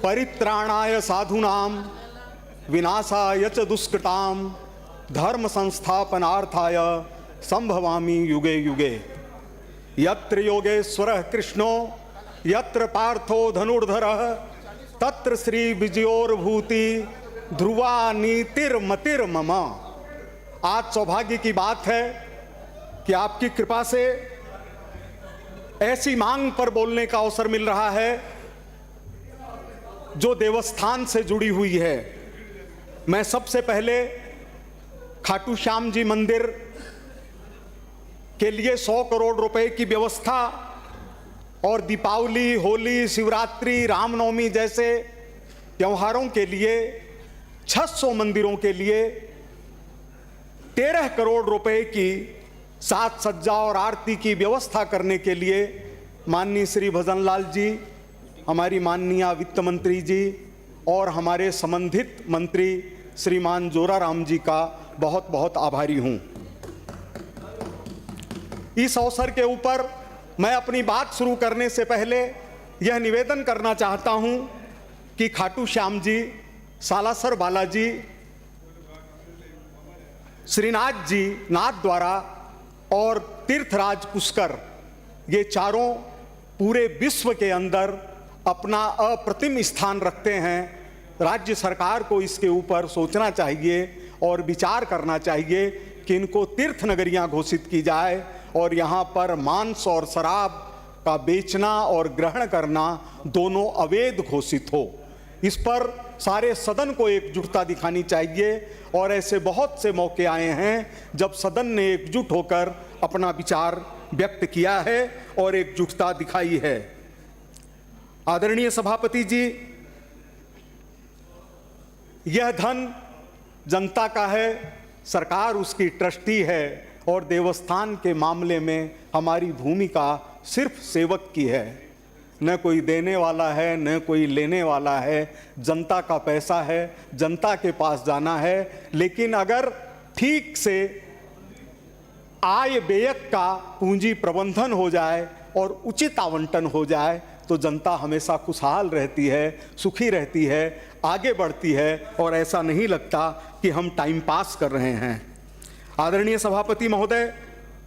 परित्राणाय साधूनां विनाशाय च दुष्कृतां धर्म संस्थापनार्थाय संभवामि युगे युगे। यत्र योगेश्वरः कृष्णो यत्र पार्थो धनुर्धरः तत्र श्री विजयोर्भूति ध्रुवा नीतिर्मतिर्मम। आज सौभाग्य की बात है कि आपकी कृपा से ऐसी मांग पर बोलने का अवसर मिल रहा है जो देवस्थान से जुड़ी हुई है। मैं सबसे पहले खाटू श्याम जी मंदिर के लिए 100 करोड़ रुपए की व्यवस्था और दीपावली, होली, शिवरात्रि, रामनवमी जैसे त्योहारों के लिए 600 मंदिरों के लिए 13 करोड़ रुपए की साज सज्जा और आरती की व्यवस्था करने के लिए माननीय श्री भजनलाल जी, हमारी माननीय वित्त मंत्री जी और हमारे संबंधित मंत्री श्रीमान जोराराम जी का बहुत बहुत आभारी हूं। इस अवसर के ऊपर मैं अपनी बात शुरू करने से पहले यह निवेदन करना चाहता हूं कि खाटू श्याम जी, सालासर बालाजी, श्रीनाथ जी, नाथ द्वारा और तीर्थराज पुष्कर, ये चारों पूरे विश्व के अंदर अपना अप्रतिम स्थान रखते हैं। राज्य सरकार को इसके ऊपर सोचना चाहिए और विचार करना चाहिए कि इनको तीर्थ नगरियां घोषित की जाए और यहाँ पर मांस और शराब का बेचना और ग्रहण करना दोनों अवैध घोषित हो। इस पर सारे सदन को एकजुटता दिखानी चाहिए और ऐसे बहुत से मौके आए हैं जब सदन ने एकजुट होकर अपना विचार व्यक्त किया है और एकजुटता दिखाई है। आदरणीय सभापति जी, यह धन जनता का है, सरकार उसकी ट्रस्टी है और देवस्थान के मामले में हमारी भूमिका सिर्फ सेवक की है। न कोई देने वाला है न कोई लेने वाला है। जनता का पैसा है, जनता के पास जाना है। लेकिन अगर ठीक से आय व्यय का पूंजी प्रबंधन हो जाए और उचित आवंटन हो जाए तो जनता हमेशा खुशहाल रहती है, सुखी रहती है, आगे बढ़ती है और ऐसा नहीं लगता कि हम टाइम पास कर रहे हैं। आदरणीय सभापति महोदय,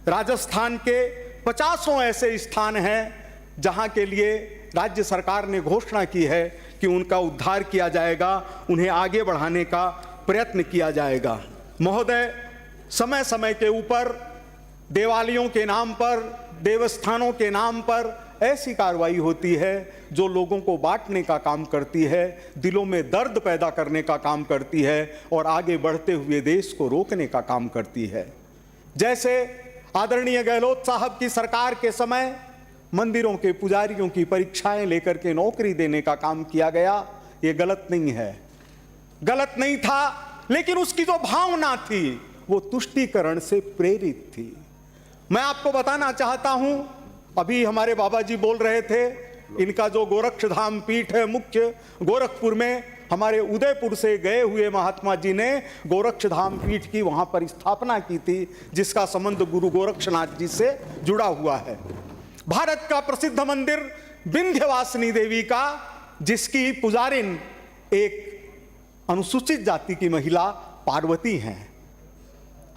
राजस्थान के 50 ऐसे स्थान हैं जहां के लिए राज्य सरकार ने घोषणा की है कि उनका उद्धार किया जाएगा, उन्हें आगे बढ़ाने का प्रयत्न किया जाएगा। महोदय, समय समय के ऊपर देवालयों के नाम पर, देवस्थानों के नाम पर ऐसी कार्रवाई होती है जो लोगों को बांटने का काम करती है, दिलों में दर्द पैदा करने का काम करती है और आगे बढ़ते हुए देश को रोकने का काम करती है। जैसे आदरणीय गहलोत साहब की सरकार के समय मंदिरों के पुजारियों की परीक्षाएं लेकर के नौकरी देने का काम किया गया। ये गलत नहीं है, गलत नहीं था, लेकिन उसकी जो भावना थी वो तुष्टीकरण से प्रेरित थी। मैं आपको बताना चाहता हूं, अभी हमारे बाबा जी बोल रहे थे, इनका जो गोरक्षधाम पीठ है मुख्य गोरखपुर में, हमारे उदयपुर से गए हुए महात्मा जी ने गोरक्षधाम पीठ की वहां पर स्थापना की थी, जिसका संबंध गुरु गोरक्षनाथ जी से जुड़ा हुआ है। भारत का प्रसिद्ध मंदिर विंध्यवासिनी देवी का, जिसकी पुजारिन एक अनुसूचित जाति की महिला पार्वती हैं।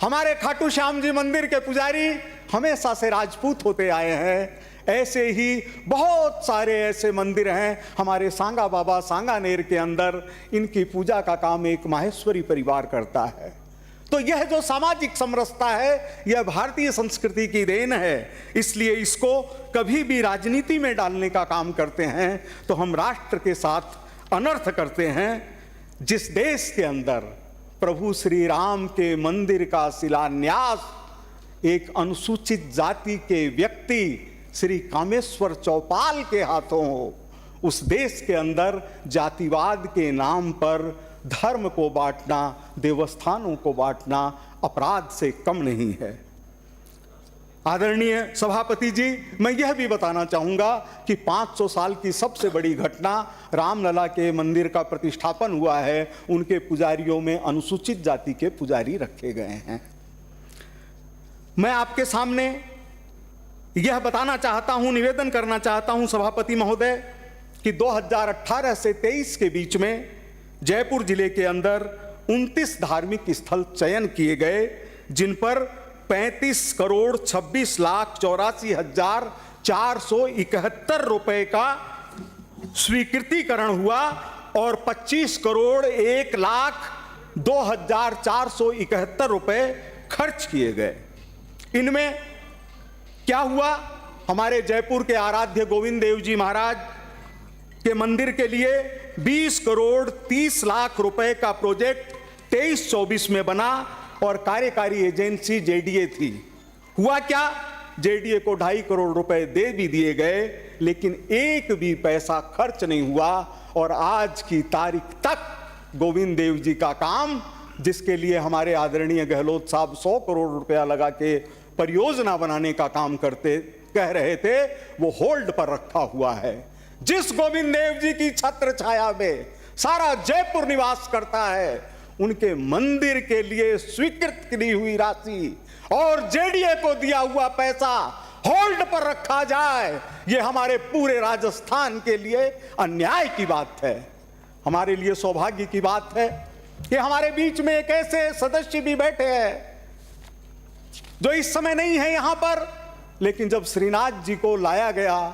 हमारे खाटू श्याम जी मंदिर के पुजारी हमेशा से राजपूत होते आए हैं। ऐसे ही बहुत सारे ऐसे मंदिर हैं हमारे सांगा बाबा सांगानेर के अंदर, इनकी पूजा का काम एक माहेश्वरी परिवार करता है। तो यह जो सामाजिक समरसता है यह भारतीय संस्कृति की देन है। इसलिए इसको कभी भी राजनीति में डालने का काम करते हैं तो हम राष्ट्र के साथ अनर्थ करते हैं। जिस देश के अंदर प्रभु श्री राम के मंदिर का शिलान्यास एक अनुसूचित जाति के व्यक्ति श्री कामेश्वर चौपाल के हाथों हो, उस देश के अंदर जातिवाद के नाम पर धर्म को बांटना, देवस्थानों को बांटना अपराध से कम नहीं है। आदरणीय सभापति जी, मैं यह भी बताना चाहूँगा कि 500 साल की सबसे बड़ी घटना रामलला के मंदिर का प्रतिष्ठापन हुआ है। उनके पुजारियों में अनुसूचित जाति के पुजारी रखे गए हैं। मैं आपके सामने यह बताना चाहता हूँ, निवेदन करना चाहता हूँ सभापति महोदय, कि 2018 से 23 के बीच में जयपुर जिले के अंदर 29 धार्मिक स्थल चयन किए गए, जिन पर 35 करोड़ 26 लाख 84 हजार 471 रुपए का स्वीकृतिकरण हुआ और 25 करोड़ 1 लाख 2,471 रुपए खर्च किए गए। इनमें क्या हुआ? हमारे जयपुर के आराध्य गोविंद देव जी महाराज के मंदिर के लिए 20 करोड़ 30 लाख रुपए का प्रोजेक्ट 23-24 में बना और कार्यकारी एजेंसी जेडीए थी। हुआ क्या? जेडीए को 2.5 करोड़ रुपए दे भी दिए गए, लेकिन एक भी पैसा खर्च नहीं हुआ और आज की तारीख तक गोविंद देव जी का काम, जिसके लिए हमारे आदरणीय गहलोत साहब 100 करोड़ रुपया लगा के परियोजना बनाने का काम कह रहे थे, वो होल्ड पर रखा हुआ है। जिस गोविंद देव जी की छत्र छाया में सारा जयपुर निवास करता है, उनके मंदिर के लिए स्वीकृत की हुई राशि और जेडीए को दिया हुआ पैसा होल्ड पर रखा जाए, ये हमारे पूरे राजस्थान के लिए अन्याय की बात है। हमारे लिए सौभाग्य की बात है कि हमारे बीच में एक ऐसे सदस्य भी बैठे हैं जो इस समय नहीं है यहां पर, लेकिन जब श्रीनाथ जी को लाया गया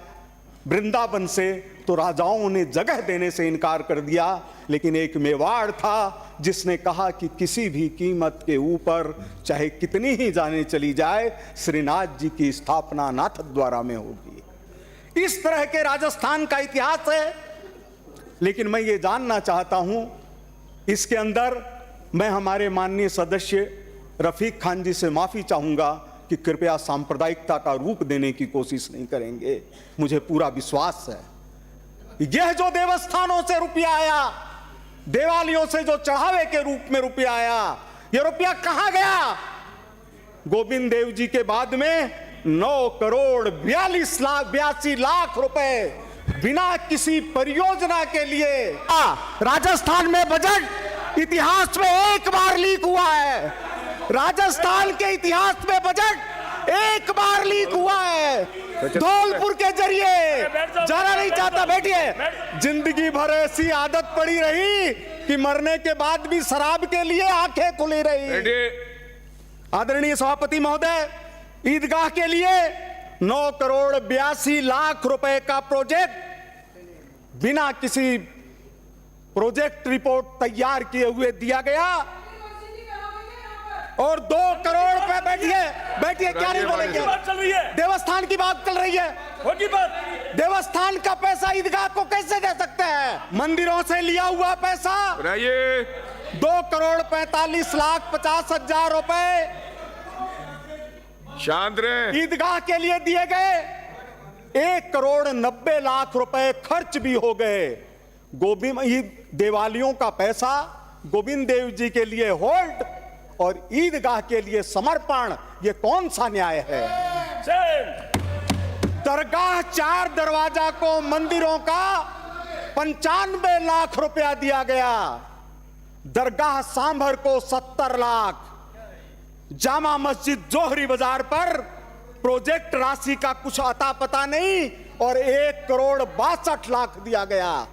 वृंदावन से तो राजाओं ने जगह देने से इनकार कर दिया, लेकिन एक मेवाड़ था जिसने कहा कि किसी भी कीमत के ऊपर चाहे कितनी ही जाने चली जाए, श्रीनाथ जी की स्थापना नाथ द्वारा में होगी। इस तरह के राजस्थान का इतिहास है। लेकिन मैं ये जानना चाहता हूं, इसके अंदर मैं हमारे माननीय सदस्य रफीक खान जी से माफी चाहूंगा कि कृपया सांप्रदायिकता का रूप देने की कोशिश नहीं करेंगे। मुझे पूरा विश्वास है यह जो देवस्थानों से रुपया आया, देवालयों से जो चढ़ावे के रूप में रुपया आया, यह रुपया कहां गया? गोविंद देव जी के बाद में 9 करोड़ 82 लाख रुपए बिना किसी परियोजना के लिए राजस्थान में बजट इतिहास में एक बार लीक हुआ है। राजस्थान के इतिहास में बजट एक बार लीक हुआ है, धौलपुर के जरिए। जाना नहीं चाहता, बैठिए। जिंदगी भर ऐसी आदत पड़ी रही कि मरने के बाद भी शराब के लिए आंखें खुली रही। आदरणीय सभापति महोदय, ईदगाह के लिए 9 करोड़ 82 लाख रुपए का प्रोजेक्ट बिना किसी प्रोजेक्ट रिपोर्ट तैयार किए हुए दिया गया और 2 करोड़ पे बैठिए क्या नहीं बोलेंगे? देवस्थान की बात चल रही है, होगी बात। देवस्थान का पैसा ईदगाह को कैसे दे सकते हैं? मंदिरों से लिया हुआ पैसा 2 करोड़ 45 लाख 50 हजार रुपए शांत रहे ईदगाह के लिए दिए गए। 1 करोड़ 90 लाख रुपए खर्च भी हो गए। गोविंद देवालियों का पैसा गोविंद देव जी के लिए होल्ड और ईदगाह के लिए समर्पण, यह कौन सा न्याय है? दरगाह 4 दरवाजा को मंदिरों का 95 लाख रुपया दिया गया, दरगाह सांभर को 70 लाख, जामा मस्जिद जोहरी बाजार पर प्रोजेक्ट राशि का कुछ अता पता नहीं और 1 करोड़ 62 लाख दिया गया।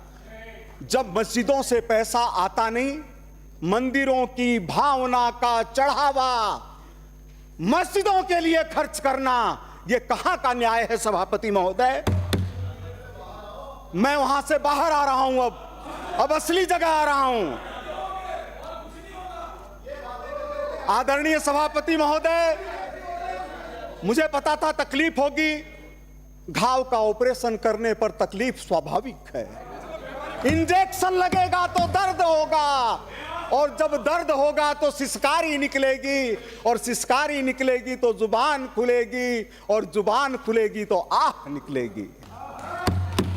जब मस्जिदों से पैसा आता नहीं, मंदिरों की भावना का चढ़ावा मस्जिदों के लिए खर्च करना, यह कहां का न्याय है सभापति महोदय? मैं वहां से बाहर आ रहा हूं, अब असली जगह आ रहा हूं। आदरणीय सभापति महोदय, मुझे पता था तकलीफ होगी। घाव का ऑपरेशन करने पर तकलीफ स्वाभाविक है। इंजेक्शन लगेगा तो दर्द होगा और जब दर्द होगा तो सिसकारी निकलेगी और सिसकारी निकलेगी तो जुबान खुलेगी और जुबान खुलेगी तो आह निकलेगी।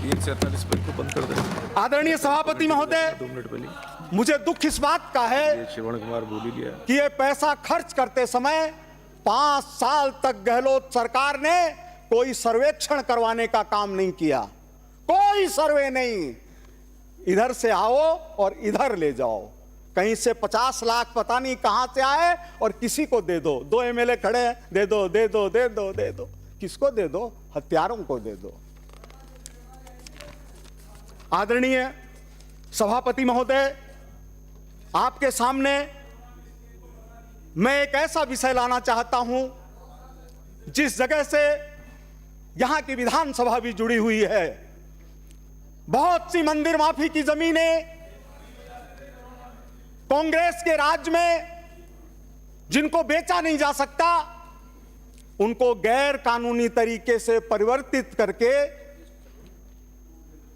347 को बंद कर दें। आदरणीय सभापति महोदय, 2 मिनट पहले मुझे दुख इस बात का है श्रवण कुमार बोल ही लिया कि ये पैसा खर्च करते समय 5 साल तक गहलोत सरकार ने कोई सर्वेक्षण करवाने का काम नहीं किया। कोई सर्वे नहीं। इधर से आओ और इधर ले जाओ, कहीं से 50 लाख पता नहीं कहां से आए और किसी को दे दो। 2 एमएलए खड़े हैं, दे दो दे दो दे दो दे दो। किसको दे दो? हत्यारों को दे दो। आदरणीय सभापति महोदय, आपके सामने मैं एक ऐसा विषय लाना चाहता हूं जिस जगह से यहां की विधानसभा भी जुड़ी हुई है। बहुत सी मंदिर माफी की जमीनें कांग्रेस के राज में जिनको बेचा नहीं जा सकता, उनको गैर कानूनी तरीके से परिवर्तित करके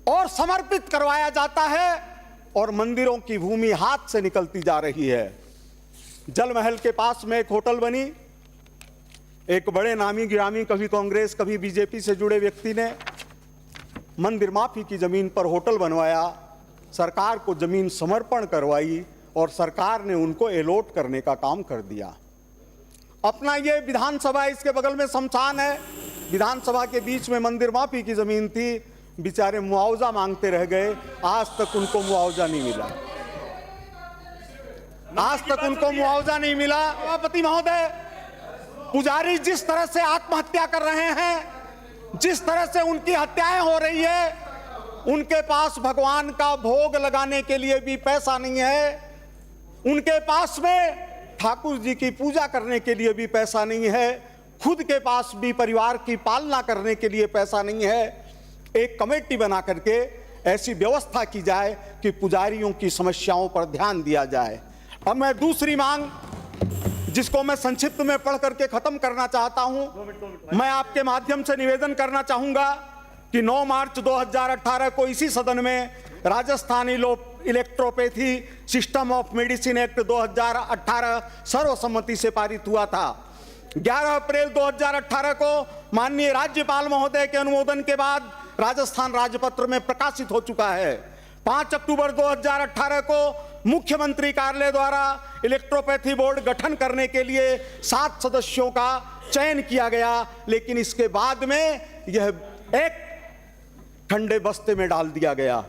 और समर्पित करवाया जाता है और मंदिरों की भूमि हाथ से निकलती जा रही है। जल महल के पास में एक होटल बनी, एक बड़े नामी गिरामी, कभी कांग्रेस कभी बीजेपी से जुड़े व्यक्ति ने मंदिर माफी की जमीन पर होटल बनवाया, सरकार को जमीन समर्पण करवाई और सरकार ने उनको एलोट करने का काम कर दिया। अपना ये विधानसभा, इसके बगल में शमशान है, विधानसभा के बीच में मंदिर माफी की जमीन थी, बेचारे मुआवजा मांगते रह गए, आज तक उनको मुआवजा नहीं मिला, आज तक उनको मुआवजा नहीं मिला। सभापति महोदय, पुजारी जिस तरह से आत्महत्या कर रहे हैं, जिस तरह से उनकी हत्याएं हो रही है, उनके पास भगवान का भोग लगाने के लिए भी पैसा नहीं है, उनके पास में ठाकुर जी की पूजा करने के लिए भी पैसा नहीं है, खुद के पास भी परिवार की पालना करने के लिए पैसा नहीं है। एक कमेटी बना करके ऐसी व्यवस्था की जाए कि पुजारियों की समस्याओं पर ध्यान दिया जाए। अब मैं दूसरी मांग, जिसको मैं संक्षिप्त में पढ़ करके खत्म करना चाहता हूं, मैं आपके माध्यम से निवेदन करना चाहूंगा कि 9 मार्च 2018 को इसी सदन में Rajasthan electropathy system of medicine act 2018 सर्वसम्मति से पारित हुआ था। 11 अप्रैल 2018 को माननीय राज्यपाल महोदय के अनुमोदन के बाद राजस्थान राजपत्र में प्रकाशित हो चुका है। 5 अक्टूबर 2018 को मुख्यमंत्री कार्यालय द्वारा इलेक्ट्रोपैथी बोर्ड गठन करने के लिए 7 सदस्यों का चयन किया गया, लेकिन इसके बाद में यह एक ठंडे बस्ते में डाल दिया गया।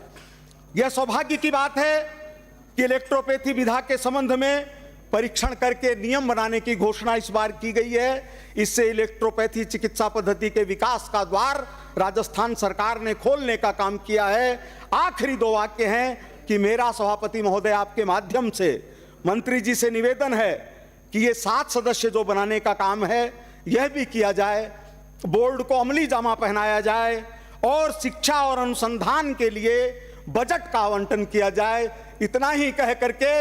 यह सौभाग्य की बात है कि इलेक्ट्रोपैथी विधा के संबंध में परीक्षण करके नियम बनाने की घोषणा इस बार की गई है। इससे इलेक्ट्रोपैथी चिकित्सा पद्धति के विकास का द्वार राजस्थान सरकार ने खोलने का काम किया है। आखिरी 2 वाक्य हैं कि मेरा सभापति महोदय आपके माध्यम से मंत्री जी से निवेदन है कि ये 7 सदस्य जो बनाने का काम है यह भी किया जाए, बोर्ड को अमली जामा पहनाया जाए और शिक्षा और अनुसंधान के लिए बजट का आवंटन किया जाए। इतना ही कह करके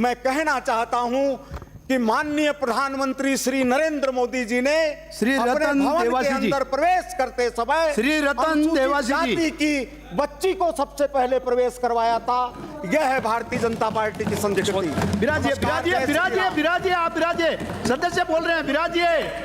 मैं कहना चाहता हूं कि माननीय प्रधानमंत्री श्री नरेंद्र मोदी जी ने श्री रतन देवासी जी अंदर प्रवेश करते समय श्री रतन देवासी जी की बच्ची को सबसे पहले प्रवेश करवाया था। यह है भारतीय जनता पार्टी की संस्कृति। विराजिए, आप विराजिए, सदस्य बोल रहे हैं, विराजिए।